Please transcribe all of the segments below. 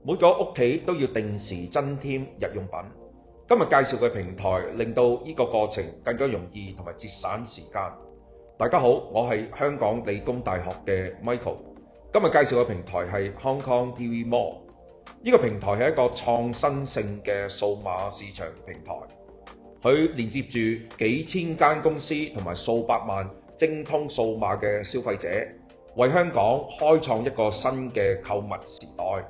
每個屋企都要定時增添日用品。今日介紹嘅平台令到呢個過程更加容易同埋節省時間。大家好，我係香港理工大學嘅 Michael。今日介紹嘅平台係 Hong Kong TV Mall。呢個平台係一個創新性嘅數碼市場平台，佢連接住幾千間公司同埋數百萬精通數碼嘅消費者，為香港開創一個新嘅購物時代。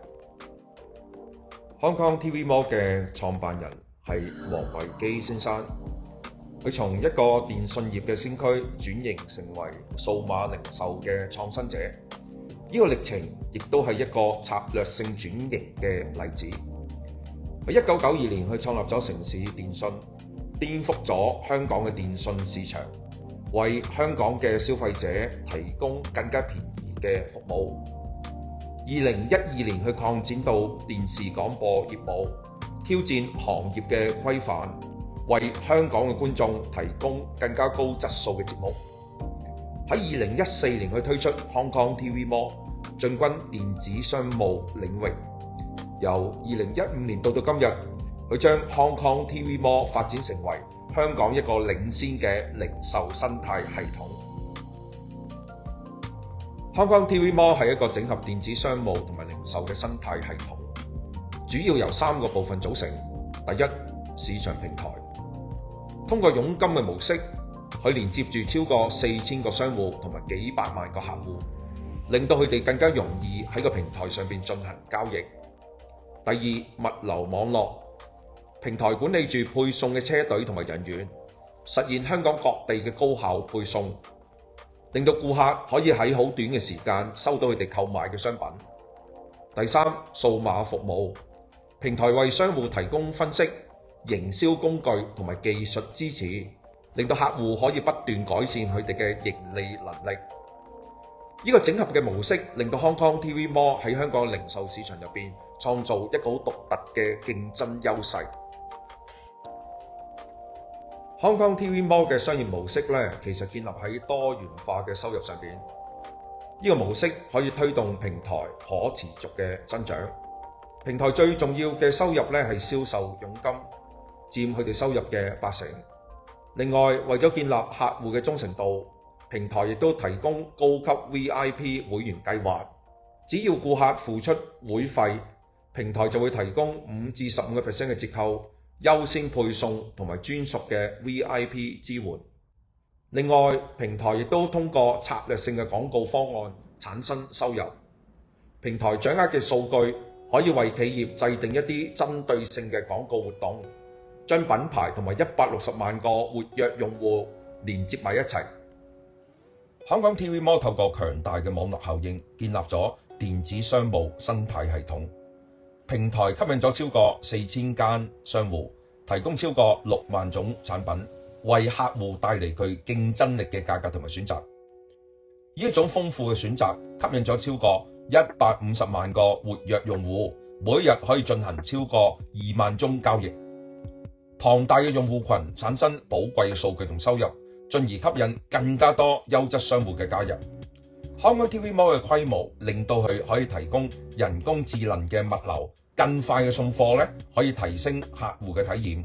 Hong Kong TV Mall 嘅創辦人係黃維基先生，佢從一個電信業嘅先驅轉型成為數碼零售嘅創新者。呢個歷程亦都係一個策略性轉型嘅例子。喺1992年，佢創立咗城市電訊，顛覆咗香港嘅電訊市場，為香港嘅消費者提供更加便宜嘅服務。2012年，佢擴展到電視廣播業務，挑戰行業嘅規範，為香港嘅觀眾提供更加高質素嘅節目。喺2014年，佢推出 Hong Kong TV Mall， 進軍電子商務領域。由2015年到今日，佢將 Hong Kong TV Mall 發展成為香港一個領先嘅零售生態系統。Hong Kong TV Mall 係一個整合電子商務同埋零售嘅生態系統，主要由3個部分組成。第一，市場平台，通過佣金嘅模式，佢連接住超過4000個商戶同埋幾百萬個客戶，令到佢哋更加容易喺個平台上邊進行交易。第二，物流網絡，平台管理住配送嘅車隊同埋人員，實現香港各地嘅高效配送，令到顧客可以喺好短嘅時間收到佢哋購買嘅商品。第三，數碼服務，平台為商戶提供分析、營銷工具同埋技術支持，令到客戶可以不斷改善佢哋嘅盈利能力。呢個整合嘅模式令到 Hong Kong TV Mall 喺香港零售市場入邊創造一個好獨特嘅競爭優勢。Hong Kong TV Mall 嘅商業模式其實建立喺多元化嘅收入上邊。呢個模式可以推動平台可持續嘅增長。平台最重要嘅收入係銷售佣金，佔佢哋收入嘅80%。另外，為咗建立客戶嘅忠誠度，平台亦都提供高級 VIP 會員計劃。只要顧客付出會費，平台就會提供5至15% 嘅折扣、優先配送同埋專屬嘅 VIP 支援。另外，平台亦都通過策略性嘅廣告方案產生收入。平台掌握嘅數據可以為企業制定一啲針對性嘅廣告活動，將品牌同埋160萬個活躍用戶連接埋一齊。香港 TV Mall 透過強大嘅網絡效應，建立咗電子商務生態系統。平台吸引咗超過4000間商戶，提供超過6萬種產品，為客戶帶嚟具競爭力嘅價格同埋選擇。呢一種豐富嘅選擇吸引咗超過150萬個活躍用戶，每一日可以進行超過2萬宗交易。龐大嘅用戶群產生寶貴嘅數據同收入，進而吸引更加多優質商戶嘅加入。香港 TV Mall 嘅規模令到佢可以提供人工智能嘅物流，更快嘅送貨可以提升客戶嘅體驗。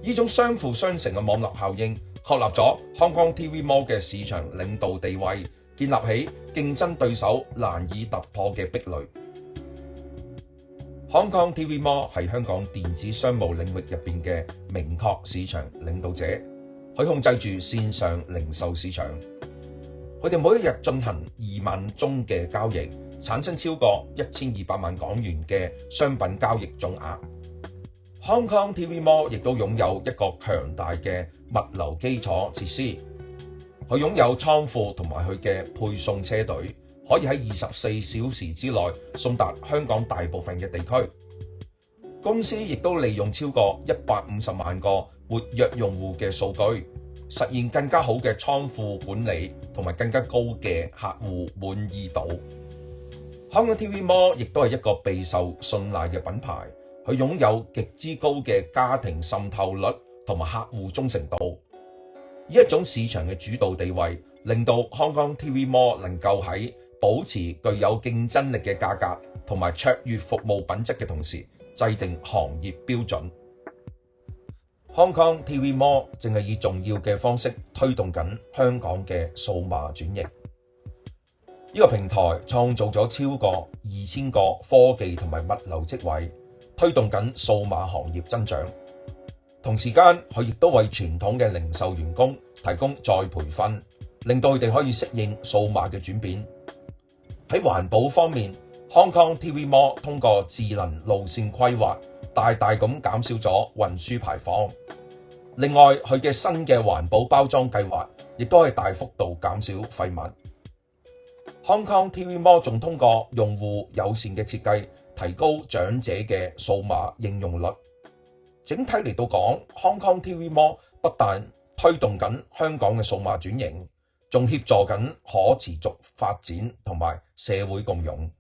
呢種相輔相成嘅網絡效應，確立咗香港 TV Mall 嘅市場領導地位，建立起競爭對手難以突破嘅壁壘。Hong Kong TV Mall 係香港電子商務領域入邊嘅明確市場領導者，佢控制住線上零售市場。佢哋每一日進行2萬宗嘅交易，產生超過1200萬港元嘅商品交易總額。Hong Kong TV Mall 亦都擁有一個強大嘅物流基礎設施，佢擁有倉庫同埋佢嘅配送車隊，可以喺24小時之內送達香港大部分嘅地區。公司亦都利用超過150萬個活躍用戶嘅數據，實現更加好嘅倉庫管理同埋更加高嘅客戶滿意度。香港 TV Mall 亦都係一個備受信賴嘅品牌，佢擁有極之高嘅家庭滲透率同埋客戶忠誠度。呢一種市場嘅主導地位，令到 Hong Kong TV Mall 能夠喺保持具有競爭力嘅價格同埋卓越服務品質嘅同時，制定行業標準。Hong Kong TV Mall 正係以重要嘅方式推動緊香港嘅數碼轉型。呢個平台創造咗超過2000個科技同埋物流職位，推動緊數碼行業增長。同時間，佢亦都為傳統嘅零售員工提供再培訓，令到佢哋可以適應數碼嘅轉變。喺環保方面， Hong Kong TV Mall 通過智能路線規劃，大大咁減少咗運輸排放。另外，佢嘅新嘅環保包裝計劃亦都係大幅度減少廢物。Hong Kong TV Mall 仲通過用戶友善嘅設計，提高長者嘅數碼應用率。整體嚟到講， Hong Kong TV Mall 不但推動緊香港嘅數碼轉型，仲協助緊可持續發展同埋社會共融。